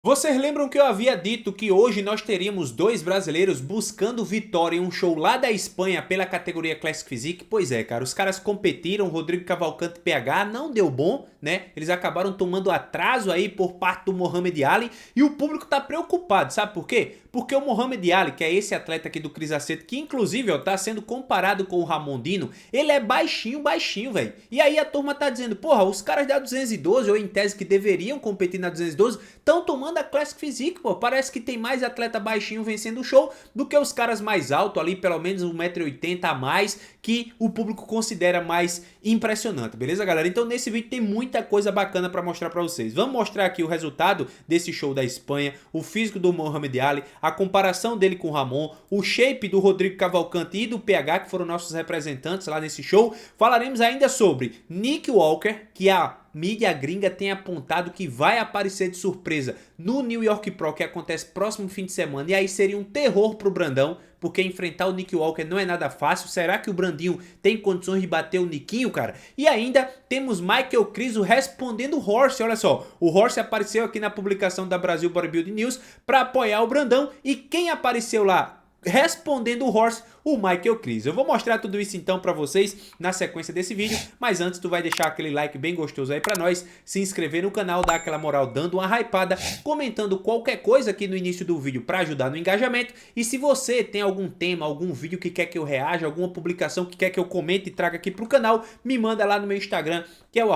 Vocês lembram que eu havia dito que hoje nós teríamos dois brasileiros buscando vitória em um show lá da Espanha pela categoria Classic Physique? Pois é, cara, os caras competiram, Rodrigo Cavalcante e PH, não deu bom, né? Eles acabaram tomando atraso aí por parte do Muhammad Ali e o público tá preocupado, sabe por quê? Porque o Muhammad Ali, que é esse atleta aqui do Cris Aceto, que inclusive ó, tá sendo comparado com o Ramondino, ele é baixinho, baixinho, velho. E aí a turma tá dizendo, porra, os caras da 212, ou em tese que deveriam competir na 212, estão tomando a Classic Physique, pô. Parece que tem mais atleta baixinho vencendo o show do que os caras mais altos ali, pelo menos 1,80 m a mais, que o público considera mais impressionante, beleza, galera? Então nesse vídeo tem muita coisa bacana pra mostrar pra vocês. Vamos mostrar aqui o resultado desse show da Espanha, o físico do Muhammad Ali, a comparação dele com o Ramon, o shape do Rodrigo Cavalcante e do PH, que foram nossos representantes lá nesse show. Falaremos ainda sobre Nick Walker, que a mídia gringa tem apontado que vai aparecer de surpresa no New York Pro, que acontece próximo fim de semana, e aí seria um terror pro Brandão, porque enfrentar o Nick Walker não é nada fácil. Será que o Brandinho tem condições de bater o Niquinho, cara? E ainda temos Michael Krizo respondendo o Horse. Olha só, o Horse apareceu aqui na publicação da Brasil Bodybuilding News para apoiar o Brandão, e quem apareceu lá respondendo o Horse? O Michael Krizo. Eu vou mostrar tudo isso então pra vocês na sequência desse vídeo, mas antes tu vai deixar aquele like bem gostoso aí pra nós, se inscrever no canal, dar aquela moral dando uma hypada, comentando qualquer coisa aqui no início do vídeo pra ajudar no engajamento, e se você tem algum tema, algum vídeo que quer que eu reaja, alguma publicação que quer que eu comente e traga aqui pro canal, me manda lá no meu Instagram, que é o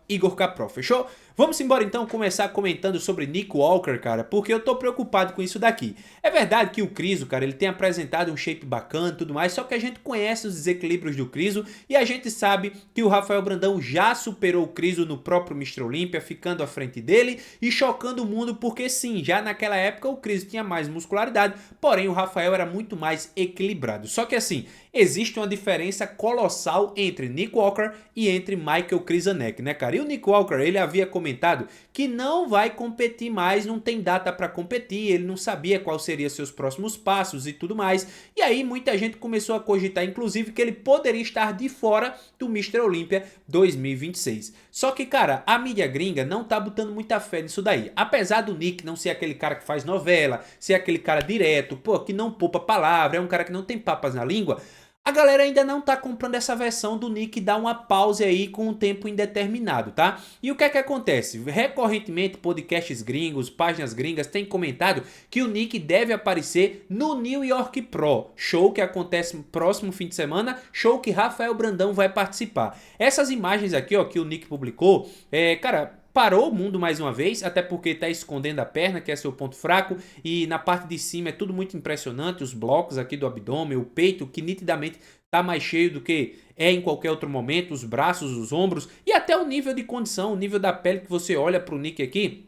@IgorKPro, fechou? Vamos embora então começar comentando sobre Nick Walker, cara, porque eu tô preocupado com isso daqui. É verdade que o Krizo, cara, ele tem apresentado um shape bacana e tudo mais, só que a gente conhece os desequilíbrios do Krizo e a gente sabe que o Rafael Brandão já superou o Krizo no próprio Mr. Olympia, ficando à frente dele e chocando o mundo, porque sim, já naquela época o Krizo tinha mais muscularidade, porém o Rafael era muito mais equilibrado. Só que assim, existe uma diferença colossal entre Nick Walker e entre Michael Krizanek, né, cara? E o Nick Walker, ele havia comentado que não vai competir mais, não tem data para competir, ele não sabia qual seria seus próximos passos e tudo mais. E aí muita gente começou a cogitar, inclusive, que ele poderia estar de fora do Mr. Olympia 2026. Só que, cara, a mídia gringa não tá botando muita fé nisso daí. Apesar do Nick não ser aquele cara que faz novela, ser aquele cara direto, pô, que não poupa palavra, é um cara que não tem papas na língua, a galera ainda não tá comprando essa versão do Nick dar uma pausa aí com um tempo indeterminado, tá? E o que é que acontece? Recorrentemente, podcasts gringos, páginas gringas têm comentado que o Nick deve aparecer no New York Pro, show que acontece no próximo fim de semana, show que Rafael Brandão vai participar. Essas imagens aqui, ó, que o Nick publicou, cara, parou o mundo mais uma vez, até porque tá escondendo a perna, que é seu ponto fraco, e na parte de cima é tudo muito impressionante, os blocos aqui do abdômen, o peito, que nitidamente tá mais cheio do que é em qualquer outro momento, os braços, os ombros, e até o nível de condição, o nível da pele que você olha pro Nick aqui,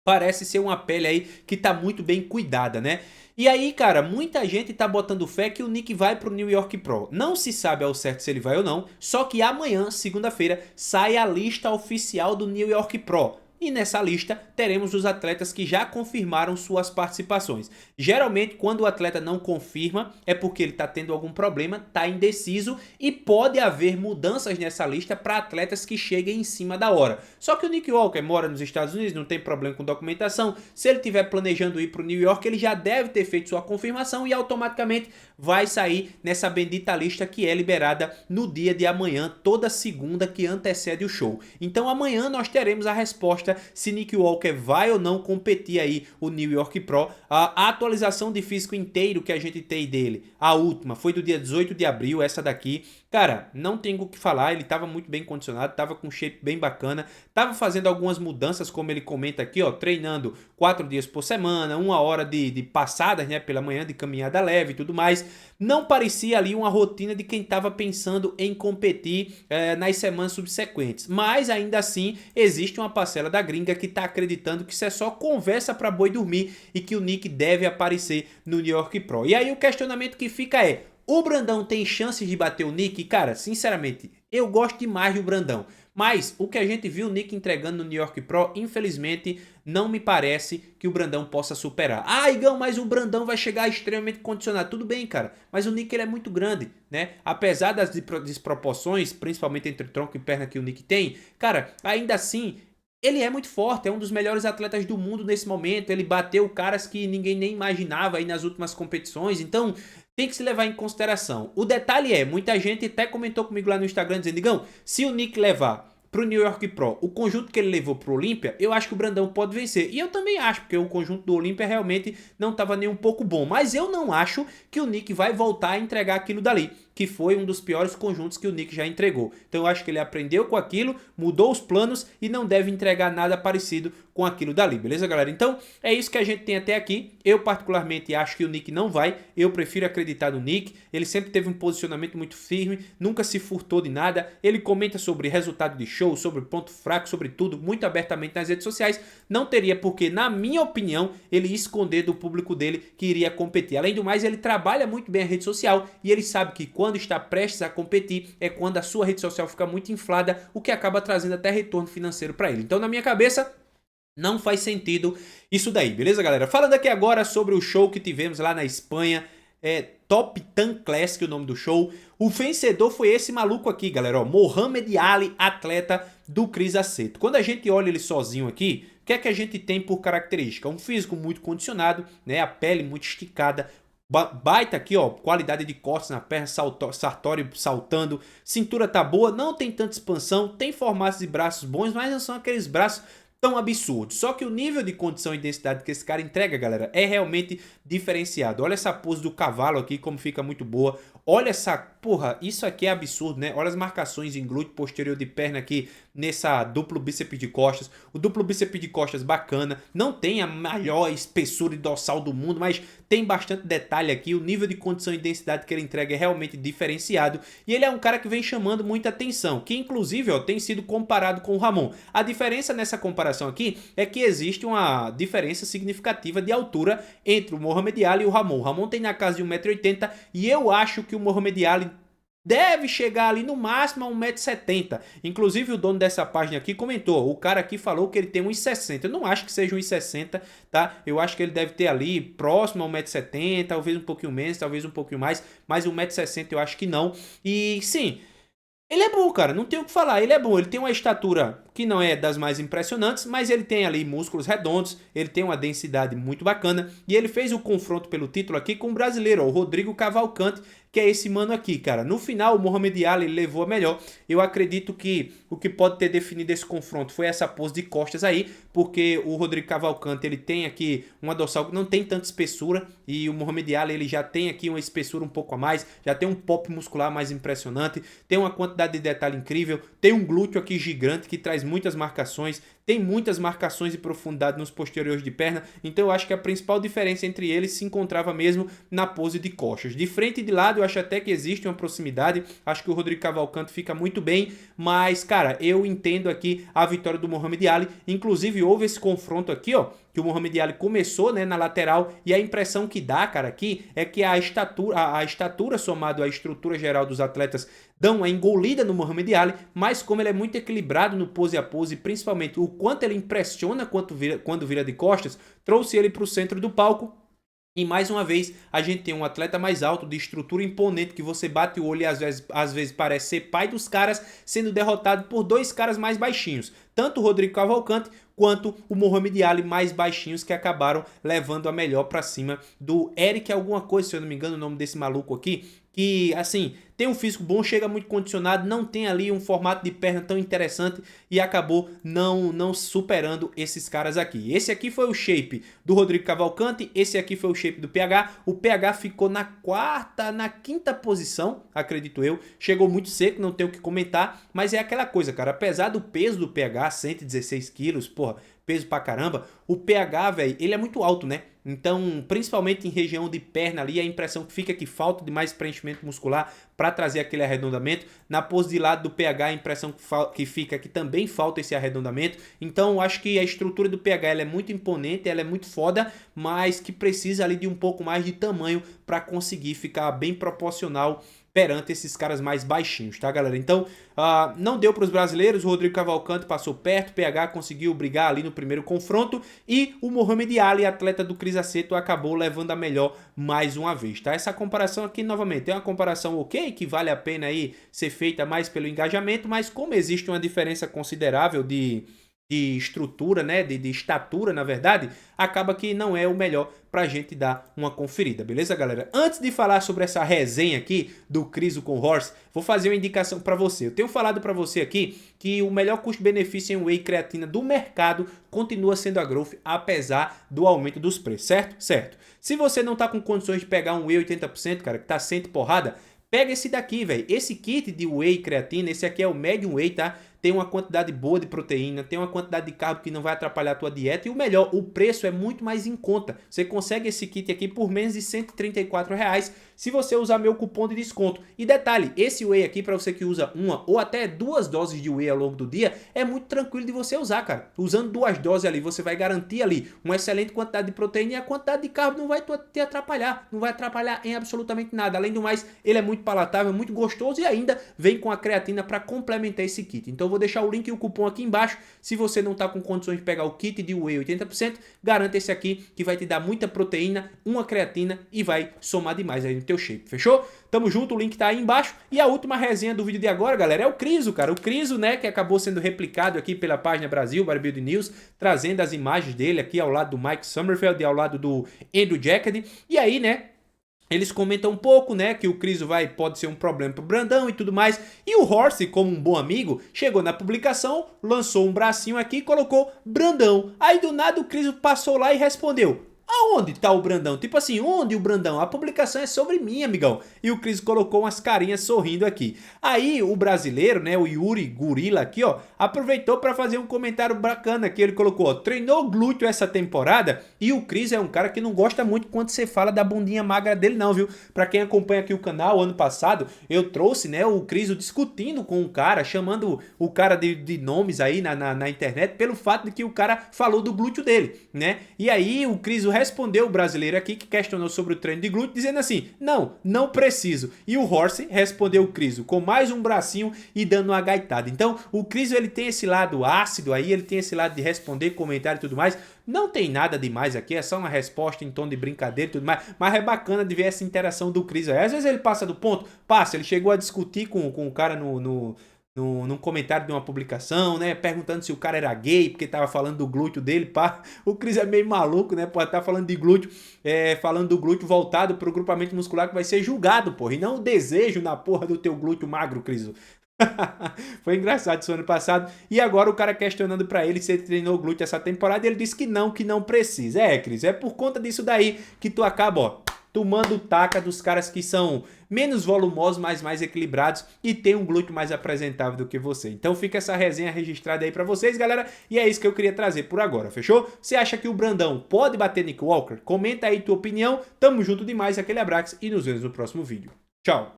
parece ser uma pele aí que tá muito bem cuidada, né? E aí, cara, muita gente tá botando fé que o Nick vai pro New York Pro. Não se sabe ao certo se ele vai ou não, só que amanhã, segunda-feira, sai a lista oficial do New York Pro. E nessa lista teremos os atletas que já confirmaram suas participações. Geralmente, quando o atleta não confirma, é porque ele está tendo algum problema, está indeciso e pode haver mudanças nessa lista para atletas que cheguem em cima da hora. Só que o Nick Walker mora nos Estados Unidos, não tem problema com documentação. Se ele estiver planejando ir para o New York, ele já deve ter feito sua confirmação e automaticamente vai sair nessa bendita lista que é liberada no dia de amanhã, toda segunda que antecede o show. Então amanhã nós teremos a resposta se Nick Walker vai ou não competir aí o New York Pro. A atualização de físico inteiro que a gente tem dele, a última, foi do dia 18 de abril, essa daqui. Cara, não tenho o que falar, ele estava muito bem condicionado, estava com um shape bem bacana, estava fazendo algumas mudanças, como ele comenta aqui, ó, treinando 4 dias por semana, 1 hora de passadas, né, pela manhã, de caminhada leve e tudo mais. Não parecia ali uma rotina de quem estava pensando em competir nas semanas subsequentes, mas ainda assim existe uma parcela da gringa que está acreditando que isso é só conversa para boi dormir e que o Nick deve aparecer no New York Pro. E aí o questionamento que fica é: o Brandão tem chances de bater o Nick? Cara, sinceramente, eu gosto demais do Brandão. Mas o que a gente viu o Nick entregando no New York Pro, infelizmente, não me parece que o Brandão possa superar. Ah, Igão, mas o Brandão vai chegar extremamente condicionado. Tudo bem, cara, mas o Nick ele é muito grande, né? Apesar das desproporções, principalmente entre tronco e perna que o Nick tem, cara, ainda assim, Ele é muito forte, é um dos melhores atletas do mundo nesse momento, ele bateu caras que ninguém nem imaginava aí nas últimas competições, então tem que se levar em consideração. O detalhe é, muita gente até comentou comigo lá no Instagram dizendo, Digão, se o Nick levar pro New York Pro o conjunto que ele levou pro Olímpia, eu acho que o Brandão pode vencer. E eu também acho, porque o conjunto do Olímpia realmente não estava nem um pouco bom. Mas eu não acho que o Nick vai voltar a entregar aquilo dali, que foi um dos piores conjuntos que o Nick já entregou. Então eu acho que ele aprendeu com aquilo, mudou os planos e não deve entregar nada parecido com aquilo dali, beleza, galera? Então é isso que a gente tem até aqui. Eu particularmente acho que o Nick não vai, eu prefiro acreditar no Nick. Ele sempre teve um posicionamento muito firme, nunca se furtou de nada, ele comenta sobre resultado de show, sobre ponto fraco, sobre tudo, muito abertamente nas redes sociais. Não teria porque, na minha opinião, ele esconder do público dele que iria competir. Além do mais, ele trabalha muito bem a rede social e ele sabe que quando está prestes a competir é quando a sua rede social fica muito inflada, o que acaba trazendo até retorno financeiro para ele. Então, na minha cabeça, não faz sentido isso daí, beleza, galera? Falando aqui agora sobre o show que tivemos lá na Espanha, Top Tan Classic, o nome do show. O vencedor foi esse maluco aqui, galera, ó, Mohamed Ali, atleta do Cris Aceto. Quando a gente olha ele sozinho aqui, o que é que a gente tem por característica? Um físico muito condicionado, né, a pele muito esticada, baita aqui, ó, qualidade de cortes na perna, sartório saltando, cintura tá boa, não tem tanta expansão, tem formatos de braços bons, mas não são aqueles braços tão absurdo. Só que o nível de condição e densidade que esse cara entrega, galera, é realmente diferenciado. Olha essa pose do cavalo aqui, como fica muito boa. Olha essa... Porra, isso aqui é absurdo, né? Olha as marcações em glúteo posterior de perna aqui nessa duplo bíceps de costas. O duplo bíceps de costas bacana. Não tem a maior espessura e dorsal do mundo, mas tem bastante detalhe aqui. O nível de condição e densidade que ele entrega é realmente diferenciado. E ele é um cara que vem chamando muita atenção, que inclusive, ó, tem sido comparado com o Ramon. A diferença nessa comparação aqui é que existe uma diferença significativa de altura entre o Mohamed Ali e o Ramon. O Ramon tem na casa de 1,80 m e eu acho que o Mohamed Ali deve chegar ali no máximo a 1,70 m. Inclusive o dono dessa página aqui comentou, o cara aqui falou que ele tem 1,60 m. Eu não acho que seja 1,60 m, tá? Eu acho que ele deve ter ali próximo a 1,70 m, talvez um pouquinho menos, talvez um pouquinho mais, mas 1,60 m eu acho que não. E sim, ele é bom, cara, não tem o que falar, ele é bom, ele tem uma estatura que não é das mais impressionantes, mas ele tem ali músculos redondos, ele tem uma densidade muito bacana, e ele fez o confronto pelo título aqui com o brasileiro, ó, o Rodrigo Cavalcante, que é esse mano aqui, cara. No final, o Mohamed Ali levou a melhor. Eu acredito que o que pode ter definido esse confronto foi essa pose de costas aí, porque o Rodrigo Cavalcante, ele tem aqui uma dorsal que não tem tanta espessura, e o Mohamed Ali, ele já tem aqui uma espessura um pouco a mais, já tem um pop muscular mais impressionante, tem uma quantidade de detalhe incrível, tem um glúteo aqui gigante que traz muitas marcações, tem muitas marcações de profundidade nos posteriores de perna, então eu acho que a principal diferença entre eles se encontrava mesmo na pose de costas. De frente e de lado eu acho até que existe uma proximidade, acho que o Rodrigo Cavalcante fica muito bem, mas cara, eu entendo aqui a vitória do Mohamed Ali, inclusive houve esse confronto aqui, ó, que o Mohamed Ali começou, né, na lateral, e a impressão que dá, cara, aqui é que a estatura somado à estrutura geral dos atletas dão uma engolida no Mohamed Ali, mas como ele é muito equilibrado no pose a pose, principalmente o quanto ele impressiona quando vira de costas, trouxe ele para o centro do palco. E mais uma vez, a gente tem um atleta mais alto, de estrutura imponente, que você bate o olho e às vezes parece ser pai dos caras, sendo derrotado por dois caras mais baixinhos. Tanto o Rodrigo Cavalcante quanto o Mohamed Ali mais baixinhos, que acabaram levando a melhor para cima do Eric alguma coisa, se eu não me engano o nome desse maluco aqui, que assim, tem um físico bom, chega muito condicionado, não tem ali um formato de perna tão interessante e acabou não superando esses caras aqui. Esse aqui foi o shape do Rodrigo Cavalcante, esse aqui foi o shape do PH. O PH ficou na quinta posição, acredito eu. Chegou muito seco, não tenho o que comentar, mas é aquela coisa, cara, apesar do peso do PH, 116 quilos, porra, peso pra caramba, o PH, velho, ele é muito alto, né? Então, principalmente em região de perna ali, a impressão que fica é que falta de mais preenchimento muscular para trazer aquele arredondamento. Na pose de lado do PH, a impressão que fica é que também falta esse arredondamento. Então, acho que a estrutura do PH ela é muito imponente, ela é muito foda, mas que precisa ali de um pouco mais de tamanho para conseguir ficar bem proporcional perante esses caras mais baixinhos, tá, galera? Então, não deu para os brasileiros, o Rodrigo Cavalcante passou perto, o PH conseguiu brigar ali no primeiro confronto e o Mohamed Ali, atleta do Cris Aceto, acabou levando a melhor mais uma vez, tá? Essa comparação aqui, novamente, é uma comparação ok, que vale a pena aí ser feita mais pelo engajamento, mas como existe uma diferença considerável de de estrutura, né, de estatura, na verdade, acaba que não é o melhor pra gente dar uma conferida, beleza, galera? Antes de falar sobre essa resenha aqui do Criso com Horse, vou fazer uma indicação pra você. Eu tenho falado pra você aqui que o melhor custo-benefício em whey creatina do mercado continua sendo a Growth, apesar do aumento dos preços, certo? Certo. Se você não tá com condições de pegar um whey 80%, cara, que tá sendo porrada, pega esse daqui, velho. Esse kit de whey creatina, esse aqui é o Medium Whey, tá? Tem uma quantidade boa de proteína, tem uma quantidade de carbo que não vai atrapalhar a tua dieta. E o melhor, o preço é muito mais em conta. Você consegue esse kit aqui por menos de R$134 se você usar meu cupom de desconto. E detalhe, esse whey aqui, para você que usa uma ou até 2 doses de whey ao longo do dia, é muito tranquilo de você usar, cara. Usando 2 doses ali, você vai garantir ali uma excelente quantidade de proteína e a quantidade de carbo não vai te atrapalhar. Não vai atrapalhar em absolutamente nada. Além do mais, ele é muito palatável, muito gostoso e ainda vem com a creatina para complementar esse kit. Então eu vou deixar o link e o cupom aqui embaixo. Se você não está com condições de pegar o kit de whey 80%, garanta esse aqui que vai te dar muita proteína, uma creatina e vai somar demais aí no teu shape, fechou? Tamo junto, o link tá aí embaixo. E a última resenha do vídeo de agora, galera, é o Criso, cara. O Criso, né, que acabou sendo replicado aqui pela página Brasil, Bodybuilding News, trazendo as imagens dele aqui ao lado do Mike Sommerfeld e ao lado do Andrew Jacked. E aí, né, eles comentam um pouco, né, que o Criso pode ser um problema pro Brandão e tudo mais. E o Horse, como um bom amigo, chegou na publicação, lançou um bracinho aqui e colocou Brandão. Aí do nada o Criso passou lá e respondeu: aonde tá o Brandão? Tipo assim, onde o Brandão? A publicação é sobre mim, amigão. E o Criso colocou umas carinhas sorrindo aqui. Aí o brasileiro, né, o Yuri Gorila aqui, ó, aproveitou para fazer um comentário bacana aqui. Ele colocou, ó, treinou glúteo essa temporada. E o Criso é um cara que não gosta muito quando você fala da bundinha magra dele não, viu? Para quem acompanha aqui o canal, ano passado, eu trouxe, né, o Criso discutindo com o cara, chamando o cara de nomes aí na internet, pelo fato de que o cara falou do glúteo dele, né? E aí o Criso respondeu o brasileiro aqui que questionou sobre o treino de glúteo, dizendo assim, não preciso. E o Horse respondeu o Criso com mais um bracinho e dando uma gaitada. Então o Criso, ele tem esse lado ácido aí, ele tem esse lado de responder comentário e tudo mais. Não tem nada demais aqui, é só uma resposta em tom de brincadeira e tudo mais, mas é bacana de ver essa interação do Criso aí. Às vezes ele passa do ponto, ele chegou a discutir com o cara num comentário de uma publicação, né, perguntando se o cara era gay, porque tava falando do glúteo dele, pá. O Cris é meio maluco, né, pode estar falando de glúteo, falando do glúteo voltado pro grupamento muscular que vai ser julgado, porra, e não o desejo na porra do teu glúteo magro, Cris. Foi engraçado isso ano passado. E agora o cara questionando pra ele se ele treinou glúteo essa temporada, e ele disse que não precisa. Cris, é por conta disso daí que tu acaba, ó, tomando taca dos caras que são menos volumosos, mas mais equilibrados e tem um glúteo mais apresentável do que você. Então fica essa resenha registrada aí pra vocês, galera, e é isso que eu queria trazer por agora, fechou? Você acha que o Brandão pode bater Nick Walker? Comenta aí tua opinião, tamo junto demais, aquele abraço e nos vemos no próximo vídeo. Tchau!